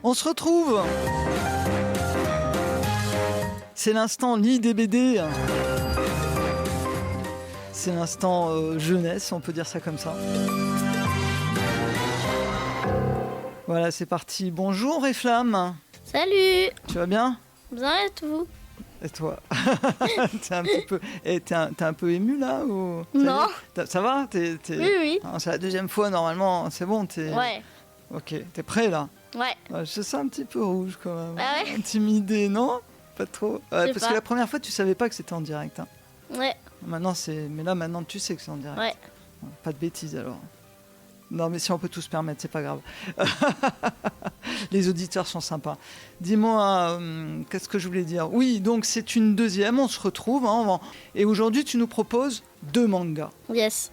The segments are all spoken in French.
On se retrouve. C'est l'instant lit des BD. C'est l'instant jeunesse, on peut dire ça comme ça. Voilà, c'est parti. Bonjour Eflamme. Salut. Tu vas bien? Bien et tout. Et toi? T'es un petit peu... t'es un peu ému là ou... Non. Ça va? Oui. Ah, c'est la deuxième fois normalement, c'est bon. Ouais. Ok, t'es prêt là? Ouais. Je sens un petit peu rouge quand même. Ah ouais? Intimidé, non? Pas trop. Parce pas. que la première fois tu savais pas que c'était en direct. Hein. Ouais. Maintenant mais là maintenant tu sais que c'est en direct. Ouais. Pas de bêtises alors. Non mais si on peut tout se permettre, c'est pas grave. Les auditeurs sont sympas. Dis-moi, qu'est-ce que je voulais dire? Oui, donc c'est une deuxième, on se retrouve. Hein, et aujourd'hui tu nous proposes 2 mangas. Yes.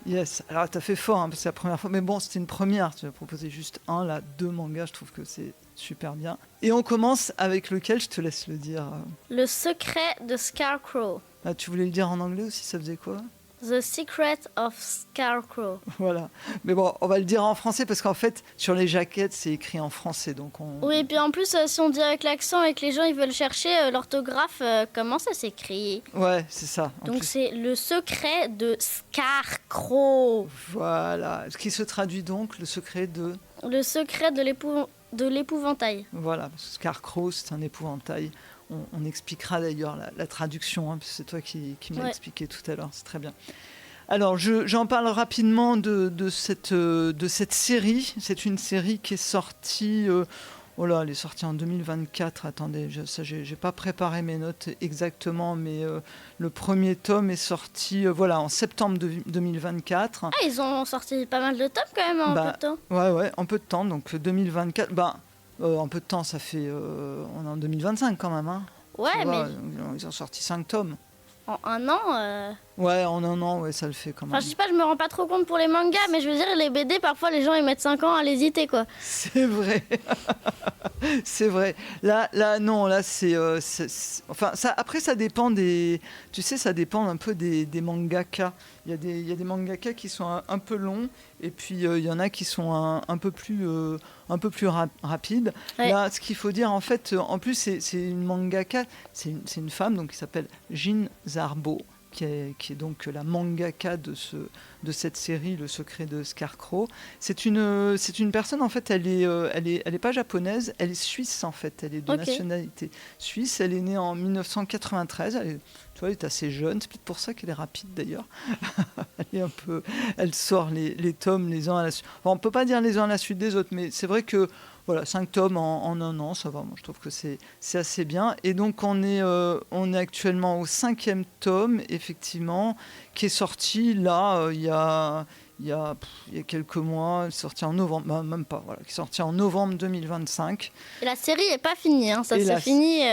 Alors t'as fait fort, hein, parce que c'est la première fois. Mais bon, c'était une première, tu as proposé juste un, là, 2 mangas, je trouve que c'est super bien. Et on commence avec lequel, je te laisse le dire. Le secret de Scarecrow. Ah, tu voulais le dire en anglais aussi, ça faisait quoi? The Secret of Scarecrow. Voilà. Mais bon, on va le dire en français parce qu'en fait, sur les jaquettes, c'est écrit en français. Donc Oui, et puis en plus, si on dit avec l'accent et que les gens ils veulent chercher l'orthographe, comment ça s'écrit? Ouais, c'est ça. Donc c'est le secret de Scarecrow. Voilà. Ce qui se traduit donc, le secret de... Le secret de l'épouvantail. Voilà, parce que Scarecrow, c'est un épouvantail. On expliquera d'ailleurs la traduction, hein, parce que c'est toi qui m'as expliqué tout à l'heure, c'est très bien. Alors, j'en parle rapidement de cette série. C'est une série qui est sortie... elle est sortie en 2024. Attendez, j'ai pas préparé mes notes exactement, mais le premier tome est sorti en septembre 2024. Ah, ils ont sorti pas mal de tomes quand même en peu de temps. Ouais, en peu de temps. Donc 2024... en peu de temps, ça fait... on est en 2025 quand même. Hein. Ouais, mais... Ils ont sorti 5 tomes. En un an Ouais, en un an, ça le fait quand même. Enfin, je sais pas, je me rends pas trop compte pour les mangas, mais je veux dire, les BD, parfois, les gens, ils mettent 5 ans à l'hésiter, quoi. C'est vrai. C'est vrai. Là, non, là, c'est... Enfin, ça, après, ça dépend des... Tu sais, ça dépend un peu des mangaka. Il y a des mangaka qui sont un peu longs, et puis il y en a qui sont un peu plus rapides. Ouais. Là, ce qu'il faut dire, en fait, en plus, c'est une mangaka, c'est une femme, donc qui s'appelle Jin Zarbot, qui est donc la mangaka de cette série, Le Secret de Scarecrow. C'est une personne, en fait, elle est pas japonaise, elle est suisse, en fait. Elle est de nationalité suisse. Elle est née en 1993. Elle est assez jeune. C'est peut-être pour ça qu'elle est rapide, d'ailleurs. Elle sort les tomes les uns à la suite. Enfin, on peut pas dire les uns à la suite des autres, mais c'est vrai que 5 tomes en un an, ça va. Moi, je trouve que c'est assez bien. Et donc, on est actuellement au 5e tome, effectivement, qui est sorti là, il y a quelques mois, sorti en novembre, même pas, qui est sorti en novembre 2025. Et la série n'est pas finie, hein, ça se finit.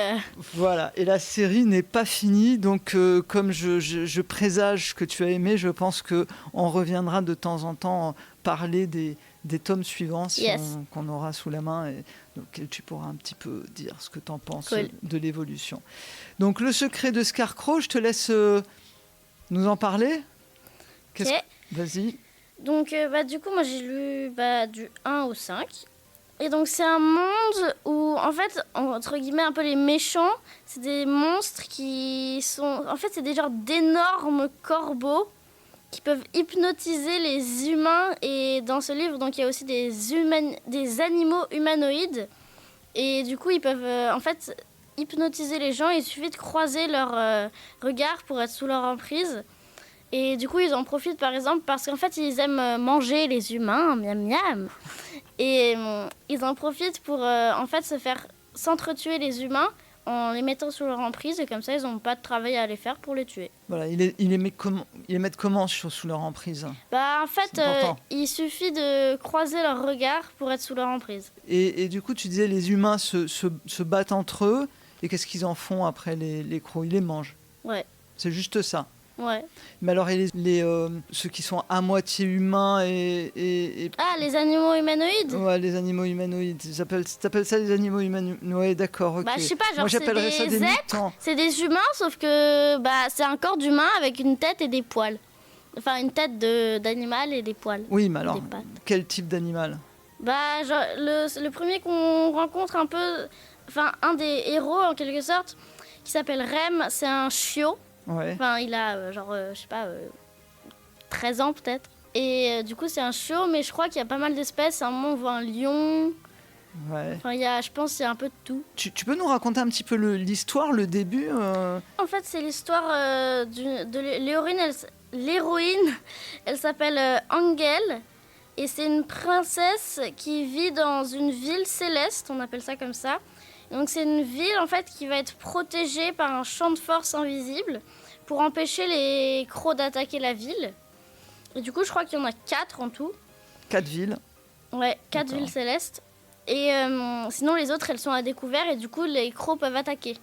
Voilà, et la série n'est pas finie, donc comme je présage que tu as aimé, je pense qu'on reviendra de temps en temps parler des tomes suivants qu'on aura sous la main et donc tu pourras un petit peu dire ce que tu en penses de l'évolution. Donc Le Secret de Scarecrow, je te laisse nous en parler. Vas-y. Donc du coup moi j'ai lu du 1 au 5 et donc c'est un monde où en fait entre guillemets un peu les méchants c'est des monstres qui sont en fait c'est des genres d'énormes corbeaux qui peuvent hypnotiser les humains et dans ce livre donc il y a aussi des animaux humanoïdes et du coup ils peuvent en fait hypnotiser les gens, il suffit de croiser leur regard pour être sous leur emprise. Et du coup, ils en profitent par exemple parce qu'en fait, ils aiment manger les humains, miam miam. Et ils en profitent pour en fait s'entretuer les humains en les mettant sous leur emprise et comme ça, ils n'ont pas de travail à les faire pour les tuer. Voilà, ils les mettent comment sous leur emprise? En fait, il suffit de croiser leur regard pour être sous leur emprise. Et du coup, tu disais les humains se battent entre eux et qu'est-ce qu'ils en font après les crocs? Ils les mangent? Ouais. C'est juste ça? Ouais. Mais alors, ceux qui sont à moitié humains et... Ah, les animaux humanoïdes? Ouais, les animaux humanoïdes. T'appelles ça les animaux humanoïdes? Ouais, d'accord, ok. Je sais pas, genre moi, j'appellerais c'est des êtres, mutants. C'est des humains, sauf que c'est un corps d'humain avec une tête et des poils. Enfin, une tête d'animal et des poils. Oui, mais alors, quel type d'animal? Bah, genre, le premier qu'on rencontre un peu, enfin, un des héros en quelque sorte, qui s'appelle Rem, c'est un chiot. Ouais. Enfin, il a je sais pas, 13 ans peut-être. Et du coup, c'est un chiot, mais je crois qu'il y a pas mal d'espèces. À un moment, on voit un lion. Ouais. Enfin, je pense qu'il y a un peu de tout. Tu peux nous raconter un petit peu l'histoire, le début En fait, c'est l'histoire de l'héroïne. Elle s'appelle Angel. Et c'est une princesse qui vit dans une ville céleste, on appelle ça comme ça. Donc c'est une ville en fait qui va être protégée par un champ de force invisible pour empêcher les crocs d'attaquer la ville. Et du coup, je crois qu'il y en a 4 en tout. 4 villes. Ouais, 4 D'accord. villes célestes. Et sinon, les autres, elles sont à découvert et du coup, les crocs peuvent attaquer.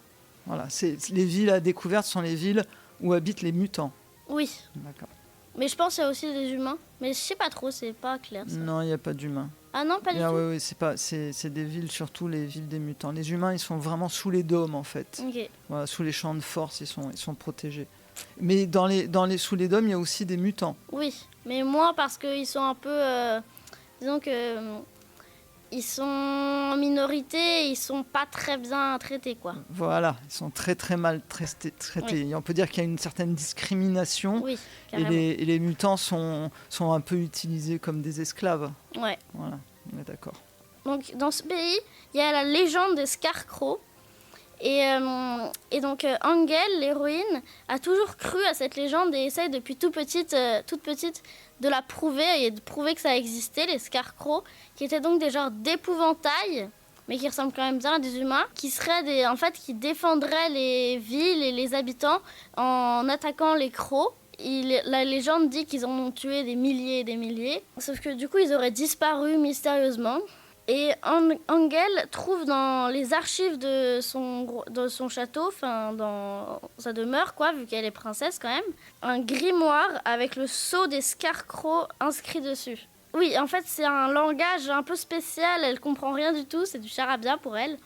Voilà, les villes à découverte sont les villes où habitent les mutants. Oui, D'accord. mais je pense qu'il y a aussi des humains. Mais je sais pas trop, c'est pas clair ça. Non, il n'y a pas d'humains. Ah non, pas du tout. Oui, c'est des villes, surtout les villes des mutants. Les humains, ils sont vraiment sous les dômes, en fait. Ok. Voilà, sous les champs de force, ils sont protégés. Mais sous les dômes, il y a aussi des mutants. Oui, mais moins parce qu'ils sont un peu... disons que... ils sont en minorité et ils sont pas très bien traités, quoi. Voilà, ils sont très très mal traités. Oui. Et on peut dire qu'il y a une certaine discrimination. Oui, Et carrément. les mutants sont un peu utilisés comme des esclaves. Ouais. Voilà, on est d'accord. Donc, dans ce pays, il y a la légende des Scarecrows. Et donc, Angel, l'héroïne, a toujours cru à cette légende et essaye depuis toute petite, de la prouver et de prouver que ça existait, les Scarecrows, qui étaient donc des genres d'épouvantail, mais qui ressemblent quand même bien à des humains, qui seraient qui défendraient les villes et les habitants en attaquant les crocs. La légende dit qu'ils en ont tué des milliers et des milliers, sauf que du coup, ils auraient disparu mystérieusement. Et Angel trouve dans les archives de son château, enfin dans sa demeure, quoi, vu qu'elle est princesse quand même, un grimoire avec le sceau des Scarecrows inscrit dessus. Oui, en fait, c'est un langage un peu spécial, elle comprend rien du tout, c'est du charabia pour elle.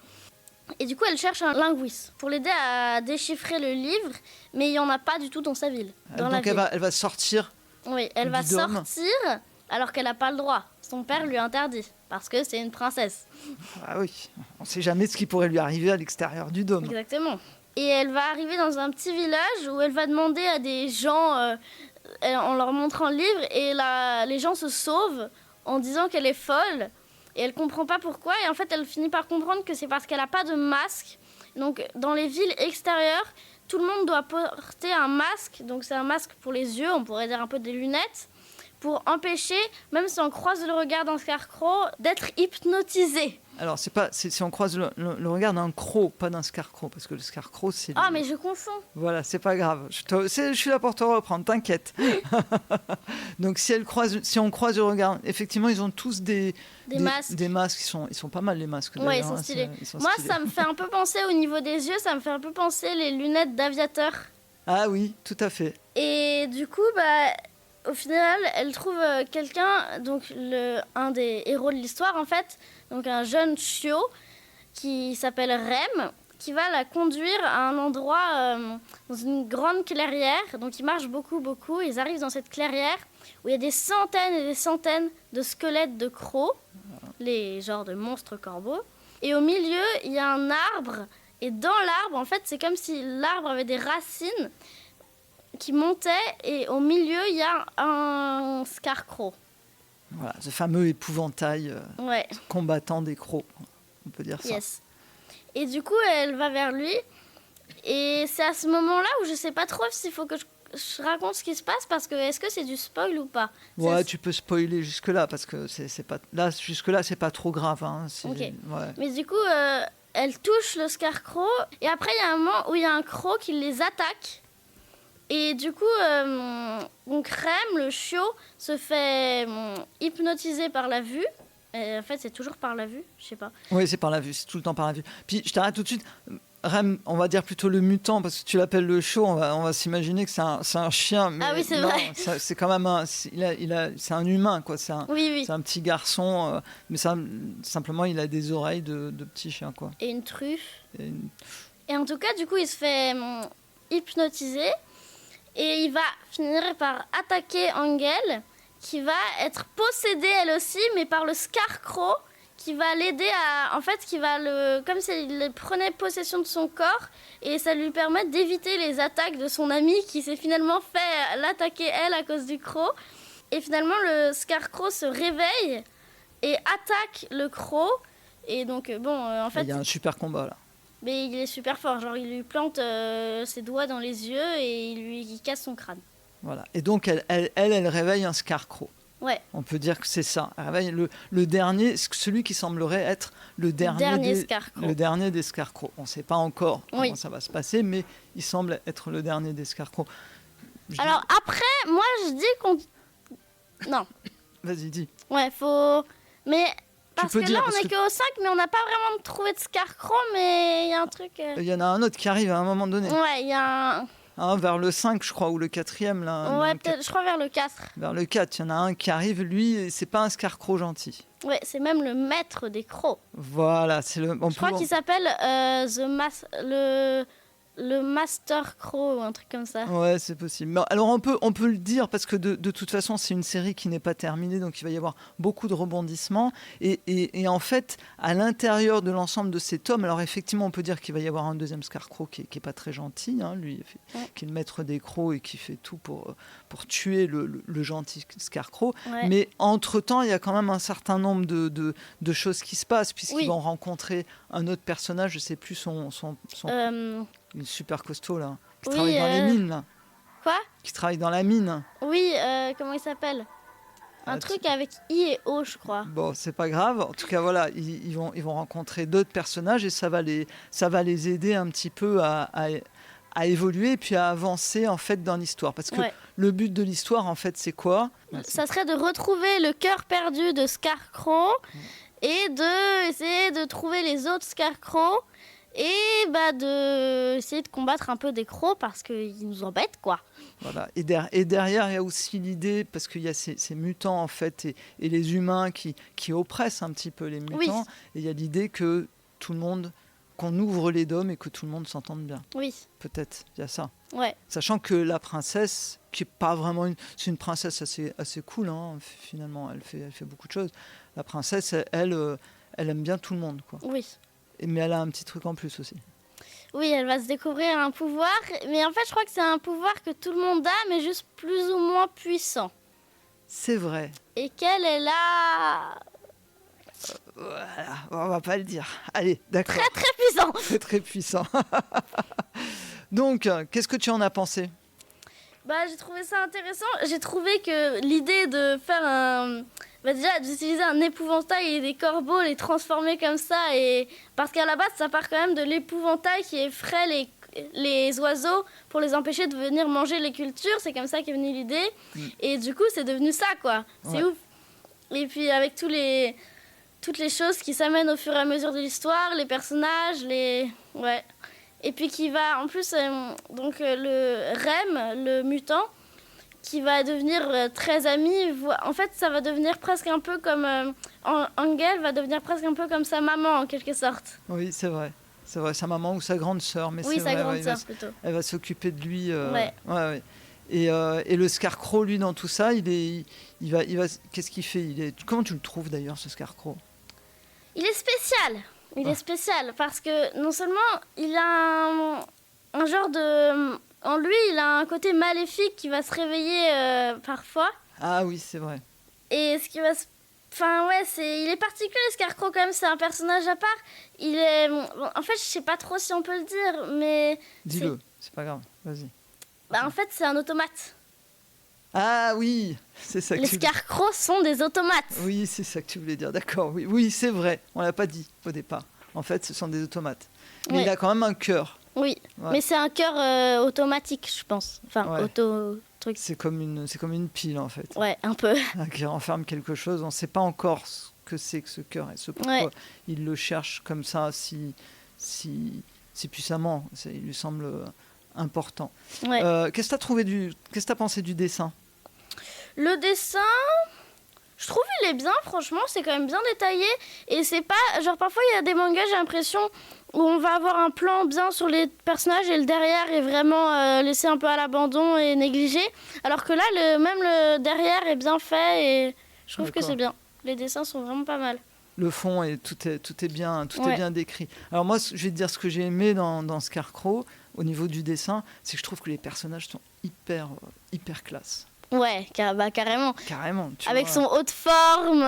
Et du coup, elle cherche un linguiste pour l'aider à déchiffrer le livre, mais il n'y en a pas du tout dans sa ville. Donc elle va sortir. Oui, elle va sortir alors qu'elle n'a pas le droit. Son père lui interdit, parce que c'est une princesse. Ah oui, on ne sait jamais ce qui pourrait lui arriver à l'extérieur du dôme. Exactement. Et elle va arriver dans un petit village où elle va demander à des gens, en leur montrant le livre, et les gens se sauvent en disant qu'elle est folle. Et elle comprend pas pourquoi, et en fait elle finit par comprendre que c'est parce qu'elle n'a pas de masque. Donc dans les villes extérieures, tout le monde doit porter un masque, donc c'est un masque pour les yeux, on pourrait dire un peu des lunettes, pour empêcher, même si on croise le regard d'un Scarecrow, d'être hypnotisé. Alors, si on croise le regard d'un croc, pas d'un Scarecrow, parce que le Scarecrow, c'est... Ah, mais je confonds. Voilà, c'est pas grave. Je suis là pour te reprendre, t'inquiète. Donc, si on croise le regard, effectivement, ils ont tous des masques. Des masques, ils sont pas mal, les masques. Ouais, ils sont stylés. Moi, ça me fait un peu penser, au niveau des yeux, ça me fait un peu penser les lunettes d'aviateur. Ah oui, tout à fait. Et du coup, au final, elle trouve quelqu'un, donc un des héros de l'histoire en fait, donc un jeune chiot qui s'appelle Rem, qui va la conduire à un endroit dans une grande clairière. Donc ils marchent beaucoup, ils arrivent dans cette clairière où il y a des centaines et des centaines de squelettes de crocs, les genres de monstres corbeaux. Et au milieu, il y a un arbre, et dans l'arbre, en fait, c'est comme si l'arbre avait des racines qui montait, et au milieu, il y a un Scarecrow. Voilà, ce fameux épouvantail combattant des crocs, on peut dire ça. Yes. Et du coup, elle va vers lui, et c'est à ce moment-là où je sais pas trop s'il faut que je raconte ce qui se passe, parce que est-ce que c'est du spoil ou pas? Ouais, tu peux spoiler jusque-là, parce que c'est pas... jusque-là, c'est pas trop grave. Hein, ok. Ouais. Mais du coup, elle touche le Scarecrow, et après, il y a un moment où il y a un croc qui les attaque. Et du coup, donc Rem, le chiot, se fait hypnotiser par la vue. Et en fait, c'est toujours par la vue, je sais pas. Oui, c'est par la vue, c'est tout le temps par la vue. Puis, je t'arrête tout de suite. Rem, on va dire plutôt le mutant, parce que tu l'appelles le chiot, on va s'imaginer que c'est un chien. Mais ah oui, c'est non, vrai. C'est quand même c'est un humain, quoi. C'est un petit garçon, mais simplement, il a des oreilles de petit chien, quoi. Et une truffe. Et en tout cas, du coup, il se fait hypnotiser. Et il va finir par attaquer Angel, qui va être possédée elle aussi, mais par le Scarecrow, qui va l'aider à... En fait, qui va comme s'il prenait possession de son corps, et ça lui permet d'éviter les attaques de son ami, qui s'est finalement fait l'attaquer elle à cause du croc. Et finalement, le Scarecrow se réveille et attaque le croc. Et donc, en fait... Il y a un super combat, là. Mais il est super fort, genre il lui plante ses doigts dans les yeux et il casse son crâne. Voilà. Et donc, elle réveille un Scarecrow. Ouais. On peut dire que c'est ça. Elle réveille le dernier, celui qui semblerait être le dernier des Scarecrows. On ne sait pas encore comment ça va se passer, mais il semble être le dernier des Scarecrows. Alors après, moi je dis qu'on... Non. Vas-y, dis. Ouais, faut... Mais... Parce que là, on n'est qu'au 5, mais on n'a pas vraiment trouvé de Scarecrow, mais il y a un truc... Il y en a un autre qui arrive à un moment donné. Ouais, il y a un... Vers le 5, je crois, ou le 4e. Là, ouais, peut-être, je crois vers le 4. Vers le 4, il y en a un qui arrive, lui, c'est pas un Scarecrow gentil. Ouais, c'est même le maître des crocs. Voilà, c'est le... Je crois qu'il s'appelle le Master Crow ou un truc comme ça. Ouais, c'est possible. Mais alors on peut le dire parce que de toute façon c'est une série qui n'est pas terminée, donc il va y avoir beaucoup de rebondissements. Et en fait, à l'intérieur de l'ensemble de ces tomes, alors effectivement on peut dire qu'il va y avoir un deuxième Scarecrow qui est pas très gentil, hein, lui, qui est le maître des crocs et qui fait tout pour tuer le gentil Scarecrow. Ouais. Mais entre-temps, il y a quand même un certain nombre de choses qui se passent, puisqu'ils vont rencontrer un autre personnage, je sais plus son il est super costaud là, qui travaille dans les mines là. Quoi ? Qui travaille dans la mine. Oui, comment il s'appelle ? Un truc avec I et O, je crois. Bon, c'est pas grave. En tout cas, voilà, ils vont rencontrer d'autres personnages et ça va les aider un petit peu à évoluer et puis à avancer en fait dans l'histoire. Parce que le but de l'histoire, en fait, c'est quoi ? Ça serait de retrouver le cœur perdu de Scarecrow et d'essayer de trouver les autres Scarecrows. Et d'essayer de combattre un peu des crocs parce qu'ils nous embêtent, quoi. Voilà. Et derrière, il y a aussi l'idée, parce qu'il y a ces mutants, en fait, et les humains qui oppressent un petit peu les mutants. Oui. Et il y a l'idée que tout le monde, qu'on ouvre les dômes et que tout le monde s'entende bien. Oui. Peut-être, il y a ça. Ouais. Sachant que la princesse, qui n'est pas vraiment c'est une princesse assez cool, hein, finalement, elle fait beaucoup de choses. La princesse, elle aime bien tout le monde, quoi. Oui. Mais elle a un petit truc en plus aussi. Oui, elle va se découvrir un pouvoir. Mais en fait, je crois que c'est un pouvoir que tout le monde a, mais juste plus ou moins puissant. C'est vrai. Et qu'elle est là... Voilà, on va pas le dire. Allez, d'accord. Très, très puissant. Très, très puissant. Donc, qu'est-ce que tu en as pensé ? J'ai trouvé ça intéressant. J'ai trouvé que l'idée de faire déjà d'utiliser un épouvantail et des corbeaux, les transformer comme ça, et parce qu'à la base ça part quand même de l'épouvantail qui effraie les oiseaux pour les empêcher de venir manger les cultures. C'est comme ça qu'est venue l'idée. Et du coup c'est devenu ça, quoi. C'est ouf. Et puis avec toutes les choses qui s'amènent au fur et à mesure de l'histoire, les personnages, et puis qui va en plus donc le Rem, le mutant, qui va devenir très ami. En fait, ça va devenir presque un peu comme... Angel va devenir presque un peu comme sa maman, en quelque sorte. Oui, c'est vrai. C'est vrai, sa maman ou sa grande sœur. Mais oui, c'est sa vrai, grande sœur, plutôt. Elle va s'occuper de lui. Ouais. Et le Scarecrow, lui, dans tout ça, il va qu'est-ce qu'il fait ? Comment tu le trouves, d'ailleurs, ce Scarecrow ? Il est spécial. Il est spécial parce que non seulement il a un genre de... En lui, il a un côté maléfique qui va se réveiller parfois. Ah oui, c'est vrai. Et ce qui va se... Enfin, il est particulier, Scarecrow, quand même. C'est un personnage à part. Il est... En fait, je sais pas trop si on peut le dire, mais... Dis-le, c'est pas grave, vas-y. En fait, c'est un automate. Ah oui, c'est ça que les Scarecrows sont des automates. Oui, c'est ça que tu voulais dire, d'accord. Oui, c'est vrai, on l'a pas dit au départ. En fait, ce sont des automates. Mais il a quand même un cœur. Oui, mais c'est un cœur automatique, je pense. Enfin, auto-truc. C'est comme une pile, en fait. Ouais, un peu. Qui renferme quelque chose. On ne sait pas encore ce que c'est que ce cœur et ce pourquoi il le cherche comme ça, si puissamment. Il lui semble important. Qu'est-ce que tu as pensé du dessin ? Le dessin, Je trouve il est bien, franchement, c'est quand même bien détaillé. Et c'est pas... Genre, parfois, il y a des mangas, j'ai l'impression, où on va avoir un plan bien sur les personnages et le derrière est vraiment laissé un peu à l'abandon et négligé. Alors que là, même le derrière est bien fait et je trouve que c'est bien. Les dessins sont vraiment pas mal. Le fond et tout est bien décrit. Alors moi, je vais te dire ce que j'ai aimé dans Scarecrow au niveau du dessin, c'est que je trouve que les personnages sont hyper classe. Ouais, carrément. Carrément. Avec son haut de forme,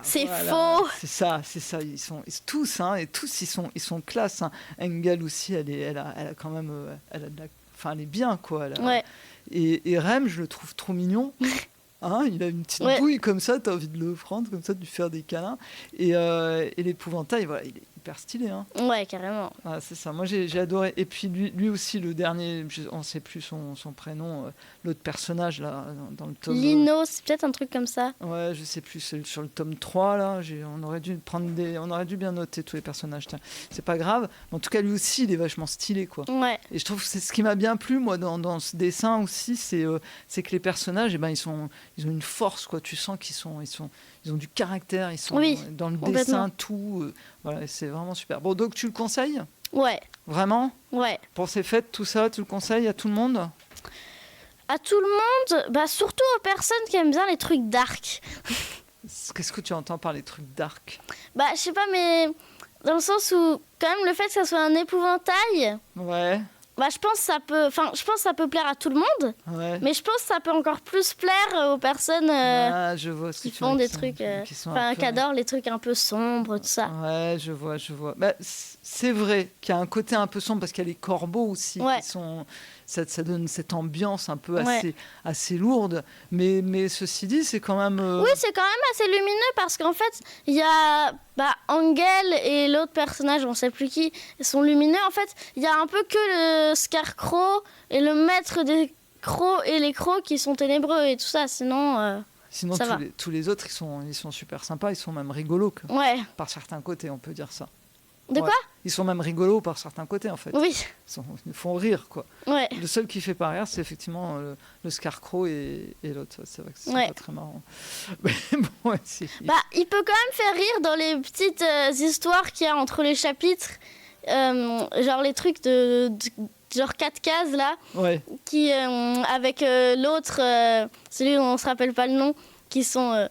c'est faux. C'est ça. Ils sont tous, et tous ils sont classe. Hein. Engel aussi, elle a quand même, elle est bien quoi. Ouais. Et Rem, je le trouve trop mignon. Il a une petite bouille comme ça, t'as envie de le prendre comme ça, de lui faire des câlins. Et l'épouvantail, voilà, il est hyper stylé. Hein. Ouais, carrément. C'est ça, moi j'ai adoré. Et puis lui aussi, le dernier, on ne sait plus son prénom, l'autre personnage là, dans le tome... Lino, c'est peut-être un truc comme ça. Ouais, je sais plus, c'est sur le tome 3 là, on aurait dû bien noter tous les personnages. Tiens. C'est pas grave, mais en tout cas lui aussi, il est vachement stylé quoi. Ouais. Et je trouve que c'est ce qui m'a bien plu moi dans ce dessin aussi, c'est que les personnages, ils ont une force quoi. Tu sens ils ont du caractère, ils sont dans le dessin, tout. Voilà, c'est vraiment super. Bon, donc tu le conseilles ? Ouais. Vraiment ? Ouais. Pour ces fêtes, tout ça, tu le conseilles à tout le monde ? À tout le monde, surtout aux personnes qui aiment bien les trucs dark. Qu'est-ce que tu entends par les trucs dark ? Je sais pas, mais dans le sens où, quand même, le fait que ça soit un épouvantail... Ouais. Je pense que ça peut plaire à tout le monde, mais je pense que ça peut encore plus plaire aux personnes je vois qui font des trucs, qui adorent les trucs un peu sombres, tout ça. Ouais, je vois. C'est vrai qu'il y a un côté un peu sombre parce qu'il y a les corbeaux aussi qui sont... Ça donne cette ambiance un peu assez lourde, mais ceci dit, c'est quand même... Oui, c'est quand même assez lumineux parce qu'en fait, il y a Angel et l'autre personnage, on ne sait plus qui, sont lumineux. En fait, il y a un peu que le Scarecrow et le maître des crocs et les crocs qui sont ténébreux et tout ça, sinon ça va. Tous les autres, ils sont super sympas, ils sont même rigolos. Par certains côtés, on peut dire ça. De quoi ? Ils sont même rigolos par certains côtés, en fait. Oui. Ils font rire, quoi. Ouais. Le seul qui fait pas rire, c'est effectivement le Scarecrow et l'autre. C'est vrai que c'est pas très marrant. Mais bon, il peut quand même faire rire dans les petites histoires qu'il y a entre les chapitres. Genre les trucs de genre 4 cases, là. Ouais. Qui, avec l'autre, celui dont on se rappelle pas le nom, qui sont...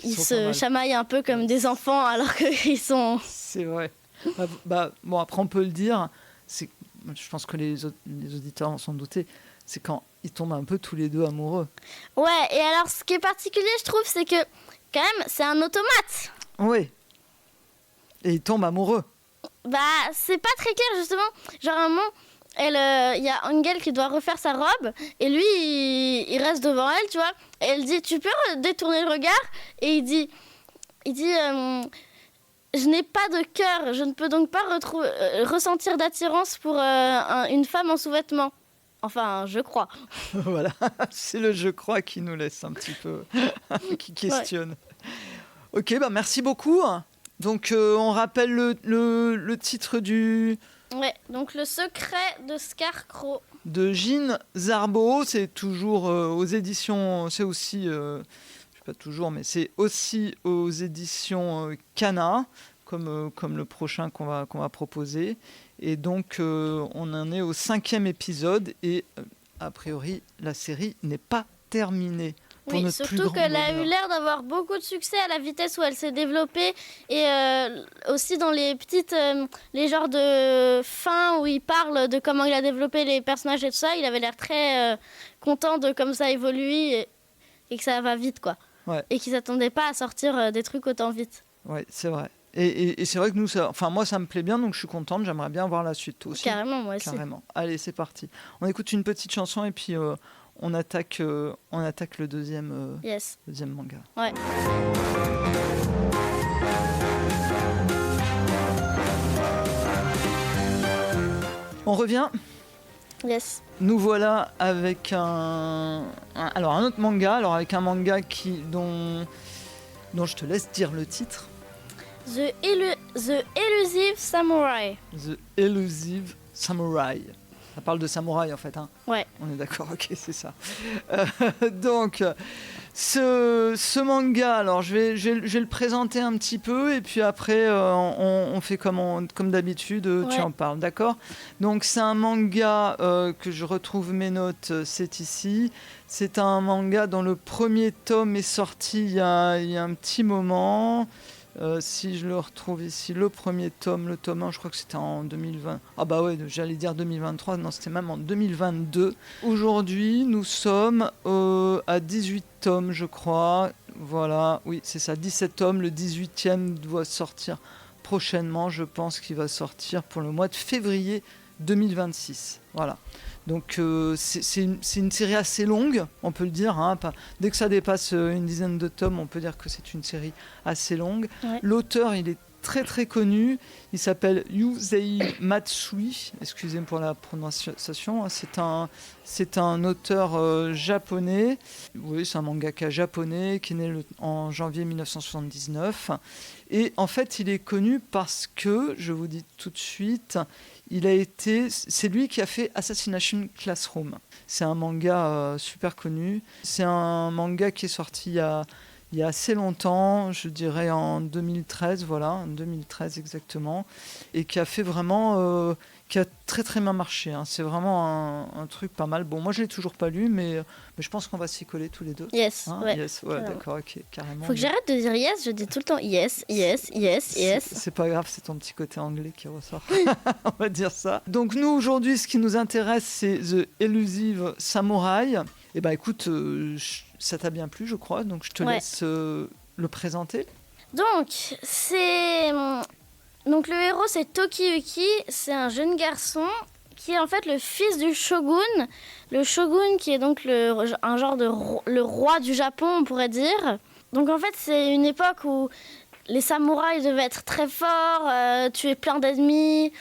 ils se chamaillent un peu comme des enfants alors qu'ils sont... C'est vrai. Bon, après, on peut le dire, je pense que les auditeurs en sont doutés, c'est quand ils tombent un peu tous les deux amoureux. Ouais, et alors, ce qui est particulier, je trouve, c'est que, quand même, c'est un automate. Oui. Et ils tombent amoureux. C'est pas très clair, justement. Genre, à un moment... Il y a Angel qui doit refaire sa robe et lui il reste devant elle, tu vois, et elle dit tu peux détourner le regard, et il dit je n'ai pas de cœur, je ne peux donc pas ressentir d'attirance pour une femme en sous-vêtements. Enfin, je crois. Voilà, c'est le je crois qui nous laisse un petit peu qui questionne. Ok, merci beaucoup. Donc on rappelle le titre du... Ouais, donc Le secret de Scarecrow. De Gene Szarbo, c'est toujours aux éditions, c'est aussi, je sais pas toujours, mais c'est aussi aux éditions Kana, comme le prochain qu'on va proposer. Et donc on en est au 5e épisode et a priori la série n'est pas terminée. Oui, surtout qu'elle a eu l'air d'avoir beaucoup de succès à la vitesse où elle s'est développée, et aussi dans les petites, les genres de fins où il parle de comment il a développé les personnages et tout ça, il avait l'air très content de comme ça évolue et que ça va vite, quoi. Ouais. Et qu'il s'attendait pas à sortir des trucs autant vite. Ouais, c'est vrai. Et c'est vrai que nous, moi ça me plaît bien, donc je suis contente, j'aimerais bien voir la suite aussi. Carrément, moi aussi. Carrément. Allez, c'est parti. On écoute une petite chanson et puis... on attaque le deuxième manga. Ouais. On revient. Yes. Nous voilà avec un autre manga. Alors avec un manga dont je te laisse dire le titre. The Elusive Samurai. The Elusive Samurai. Ça parle de samouraï en fait, hein. Ouais. On est d'accord, ok, c'est ça. Donc, ce manga, alors je vais le présenter un petit peu et puis après on fait comme d'habitude, tu en parles, d'accord? Donc c'est un manga que je retrouve mes notes, c'est ici. C'est un manga dont le premier tome est sorti il y a un petit moment. Si je le retrouve ici, le premier tome, le tome 1, je crois que c'était en 2020. Ah bah ouais, j'allais dire 2023, non, c'était même en 2022. Aujourd'hui, nous sommes à 18 tomes, je crois. Voilà, oui, c'est ça, 17 tomes. Le 18e doit sortir prochainement, je pense qu'il va sortir pour le mois de février 2026. Voilà. Donc c'est une série assez longue, on peut le dire. Hein, dès que ça dépasse une dizaine de tomes, on peut dire que c'est une série assez longue. Ouais. L'auteur, il est très très connu. Il s'appelle Yusei Matsui. Excusez-moi pour la prononciation. C'est un auteur japonais. Oui, c'est un mangaka japonais qui est né en janvier 1979. Et en fait, il est connu parce que, je vous dis tout de suite, c'est lui qui a fait Assassination Classroom. C'est un manga super connu. C'est un manga qui est sorti il y a assez longtemps, je dirais en 2013, voilà, en 2013 exactement, et qui a fait vraiment, qui a très très bien marché. Hein. C'est vraiment un truc pas mal. Bon, moi je l'ai toujours pas lu, mais je pense qu'on va s'y coller tous les deux. Yes, hein ouais. Yes, ouais, d'accord, ok, carrément. Faut que j'arrête de dire yes, je dis tout le temps yes, yes, yes, yes. C'est pas grave, c'est ton petit côté anglais qui ressort. On va dire ça. Donc nous aujourd'hui, ce qui nous intéresse, c'est The Elusive Samurai. Eh ben écoute, ça t'a bien plu, je crois, donc je te laisse le présenter. Donc le héros, c'est Tokiyuki, c'est un jeune garçon qui est en fait le fils du shogun. Le shogun qui est donc un genre le roi du Japon, on pourrait dire. Donc en fait, c'est une époque où les samouraïs devaient être très forts, tuer plein d'ennemis.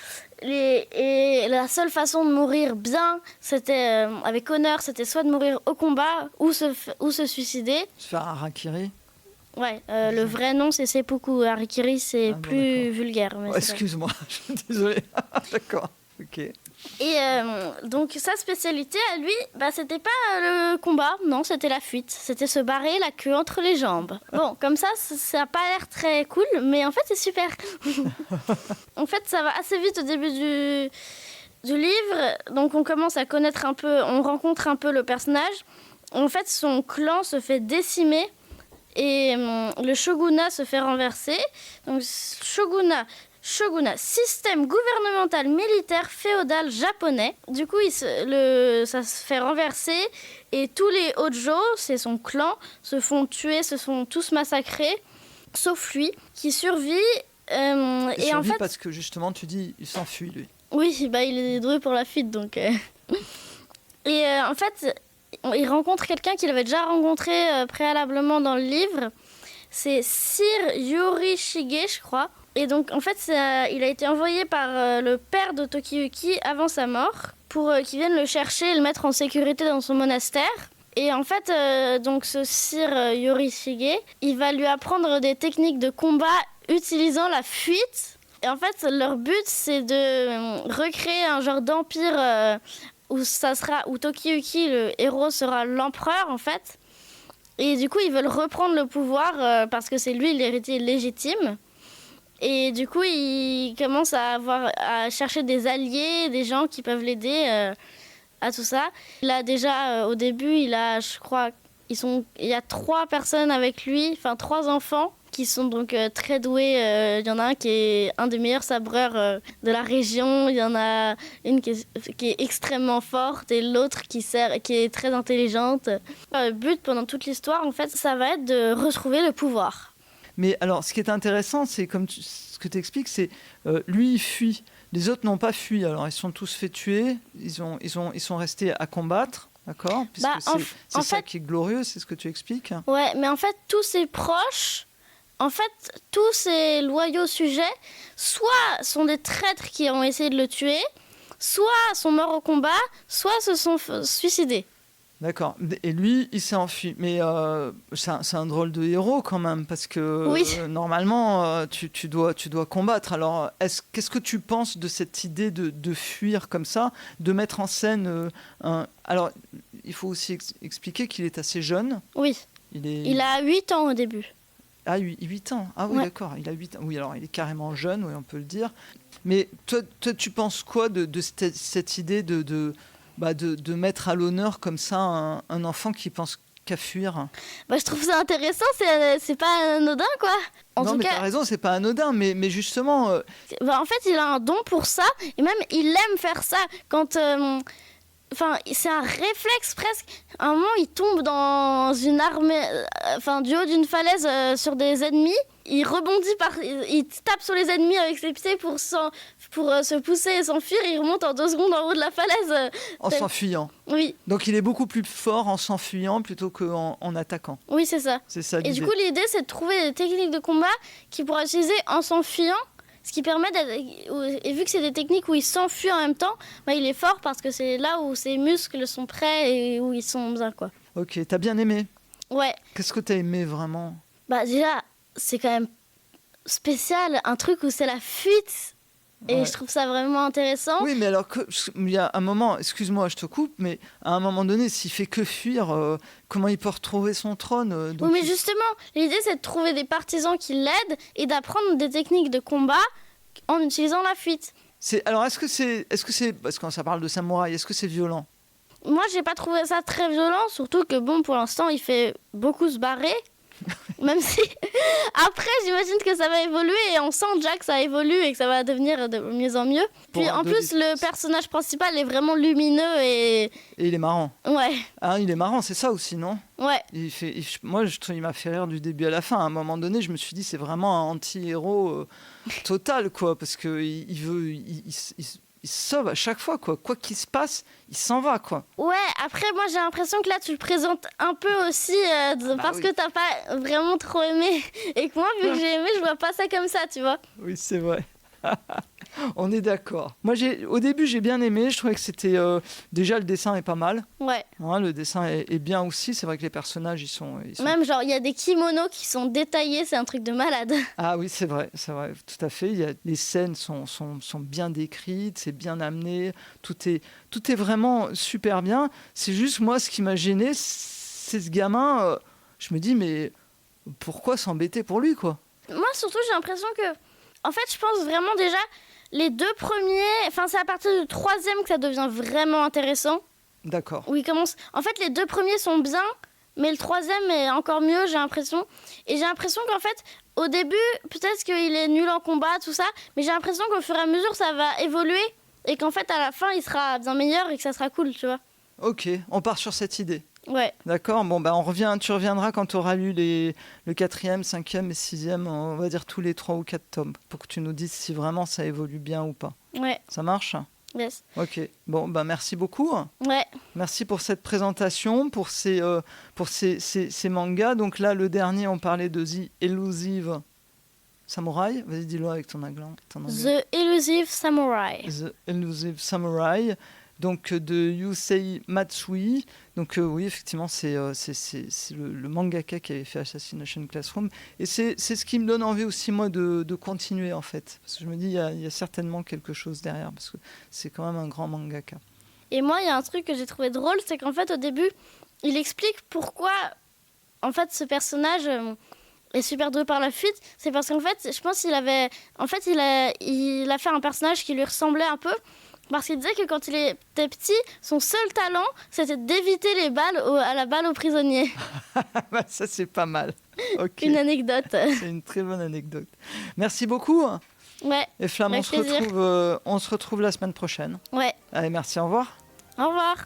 Et la seule façon de mourir bien, c'était avec honneur, c'était soit de mourir au combat ou se suicider. Se faire harakiri. Ouais, le vrai nom c'est seppuku. Harakiri c'est plus vulgaire. Mais excuse-moi, je suis désolé. D'accord, ok. Et donc sa spécialité à lui, c'était pas le combat, non, c'était la fuite. C'était se barrer la queue entre les jambes. Bon, comme ça a pas l'air très cool, mais en fait c'est super. En fait, ça va assez vite au début du livre. Donc on commence à connaître un peu, on rencontre un peu le personnage. En fait, son clan se fait décimer et le shogunat se fait renverser. Donc shogunat, système gouvernemental militaire féodal japonais. Du coup, ça se fait renverser et tous les Hojo, c'est son clan, se font tuer, se font tous massacrés, sauf lui, qui survit. Il survit en fait, parce que justement, tu dis, il s'enfuit, lui. Oui, il est doué pour la fuite, donc... Et en fait, il rencontre quelqu'un qu'il avait déjà rencontré préalablement dans le livre. C'est Sir Yorishige, je crois. Et donc, en fait, il a été envoyé par le père de Tokiyuki avant sa mort pour qu'il vienne le chercher et le mettre en sécurité dans son monastère. Et en fait, donc ce Sir Yorishige, il va lui apprendre des techniques de combat utilisant la fuite. Et en fait, leur but, c'est de recréer un genre d'empire où Tokiyuki, le héros, sera l'empereur, en fait. Et du coup, ils veulent reprendre le pouvoir parce que c'est lui l'héritier légitime. Et du coup, il commence à chercher des alliés, des gens qui peuvent l'aider à tout ça. Là, déjà, au début, il y a 3 personnes avec lui, enfin 3 enfants qui sont donc très doués. Il y en a un qui est un des meilleurs sabreurs de la région. Il y en a une qui est extrêmement forte et l'autre qui est très intelligente. Le but pendant toute l'histoire, en fait, ça va être de retrouver le pouvoir. Mais alors, ce qui est intéressant, c'est comme ce que tu expliques, c'est lui, il fuit. Les autres n'ont pas fui. Alors, ils sont tous fait tuer. Ils sont restés à combattre, d'accord ? Puisque c'est ça qui est glorieux, c'est ce que tu expliques. Ouais, mais en fait, tous ses proches, tous ses loyaux sujets, soit sont des traîtres qui ont essayé de le tuer, soit sont morts au combat, soit se sont suicidés. D'accord. Et lui, il s'est enfui. Mais c'est un drôle de héros quand même, parce que Oui. normalement, tu dois combattre. Alors, qu'est-ce que tu penses de cette idée de fuir comme ça, de mettre en scène Alors, il faut aussi expliquer qu'il est assez jeune. Oui. Il a 8 ans au début. Ah, 8 ans. Ah oui, Ouais. d'accord. Il a 8 ans. Oui, alors il est carrément jeune, oui, on peut le dire. Mais toi tu penses quoi de cette idée de mettre à l'honneur comme ça un enfant qui pense qu'à fuir? Bah, je trouve ça intéressant, c'est pas anodin, quoi. En Non, tout mais cas, t'as raison, c'est pas anodin, mais justement, bah, en fait, il a un don pour ça, et même il aime faire ça quand... Enfin, c'est un réflexe presque. À un moment, il tombe dans une armée, du haut d'une falaise sur des ennemis. Il rebondit il tape sur les ennemis avec ses pieds pour se pousser et s'enfuir. Il remonte en 2 secondes en haut de la falaise. en s'enfuyant. Oui, Donc il est beaucoup plus fort en s'enfuyant plutôt qu'en en attaquant. oui, c'est ça. C'est ça Et l'idée. du coup, l'idée, c'est de trouver des techniques de combat qu'il pourra utiliser en s'enfuyant. Ce qui permet et vu que c'est des techniques où il s'enfuit en même temps, bah, il est fort parce que c'est là où ses muscles sont prêts et où ils sont bien, quoi. Ok, t'as bien aimé. Ouais. Qu'est-ce que t'as aimé vraiment? Bah déjà, c'est quand même spécial, un truc où c'est la fuite. Et Ouais. je trouve ça vraiment intéressant. Oui, mais alors il y a un moment, excuse-moi, je te coupe, mais à un moment donné, s'il fait que fuir, comment il peut retrouver son trône donc Oui, mais justement, l'idée c'est de trouver des partisans qui l'aident et d'apprendre des techniques de combat en utilisant la fuite. Alors est-ce que c'est parce que ça parle de samouraï, est-ce que c'est violent? Moi, j'ai pas trouvé ça très violent, surtout que bon, pour l'instant, il fait beaucoup se barrer. Même si après, j'imagine que ça va évoluer et on sent déjà que ça évolue et que ça va devenir de mieux en mieux. Puis en plus, le personnage principal est vraiment lumineux et il est marrant. ouais, Ah, il est marrant, c'est ça aussi, non? ouais. Moi, je trouve il m'a fait rire du début à la fin. À un moment donné, je me suis dit c'est vraiment un anti-héros total, quoi, parce que il se sauve à chaque fois, quoi. Quoi qu'il se passe, il s'en va, quoi. Ouais, après, moi j'ai l'impression que là tu le présentes un peu aussi parce que t'as pas vraiment trop aimé. Et que moi, vu que j'ai aimé, je vois pas ça comme ça, tu vois. Oui, c'est vrai. On est d'accord. Moi, au début, j'ai bien aimé. Je trouvais que c'était déjà le dessin est pas mal. Ouais. Hein, le dessin est bien aussi. C'est vrai que les personnages, ils sont... Même genre, il y a des kimonos qui sont détaillés, c'est un truc de malade. Ah oui, c'est vrai, tout à fait. Les scènes sont bien décrites, c'est bien amené. Tout est vraiment super bien. C'est juste moi, ce qui m'a gêné, c'est ce gamin. Je me dis, mais pourquoi s'embêter pour lui, quoi? Moi, surtout, j'ai l'impression que... En fait, je pense vraiment déjà, les 2 premiers... Enfin, c'est à partir du 3e que ça devient vraiment intéressant. D'accord. Où il commence... En fait, les 2 premiers sont bien, mais le 3e est encore mieux, j'ai l'impression. Et j'ai l'impression qu'en fait, au début, peut-être qu'il est nul en combat, tout ça, mais j'ai l'impression qu'au fur et à mesure, ça va évoluer. Et qu'en fait, à la fin, il sera bien meilleur et que ça sera cool, tu vois. Ok, on part sur cette idée. Ouais. D'accord, bon, tu reviendras quand tu auras lu le 4e, 5e et 6e, on va dire tous les 3 ou 4 tomes, pour que tu nous dises si vraiment ça évolue bien ou pas. Ouais. Ça marche? Yes. Ok, bon, merci beaucoup. Ouais. Merci pour cette présentation, pour ces mangas. Donc là, le dernier, on parlait de The Elusive Samurai. Vas-y, dis-le avec ton anglais. The Elusive Samurai. The Elusive Samurai. Donc de Yusei Matsui. Donc oui, effectivement, c'est le mangaka qui avait fait Assassination Classroom. Et c'est ce qui me donne envie aussi, moi, de continuer, en fait. Parce que je me dis, il y a certainement quelque chose derrière, parce que c'est quand même un grand mangaka. Et moi, il y a un truc que j'ai trouvé drôle, c'est qu'en fait, au début, il explique pourquoi, en fait, ce personnage est super doué par la fuite. C'est parce qu'en fait, je pense qu'il avait... En fait, il a fait un personnage qui lui ressemblait un peu. Parce qu'il disait que quand il était petit, son seul talent, c'était d'éviter les balles à la balle aux prisonniers. Ça, c'est pas mal. Okay. Une anecdote. C'est une très bonne anecdote. Merci beaucoup. Ouais. Et Flamme, on se retrouve la semaine prochaine. Ouais. Allez, merci, au revoir. Au revoir.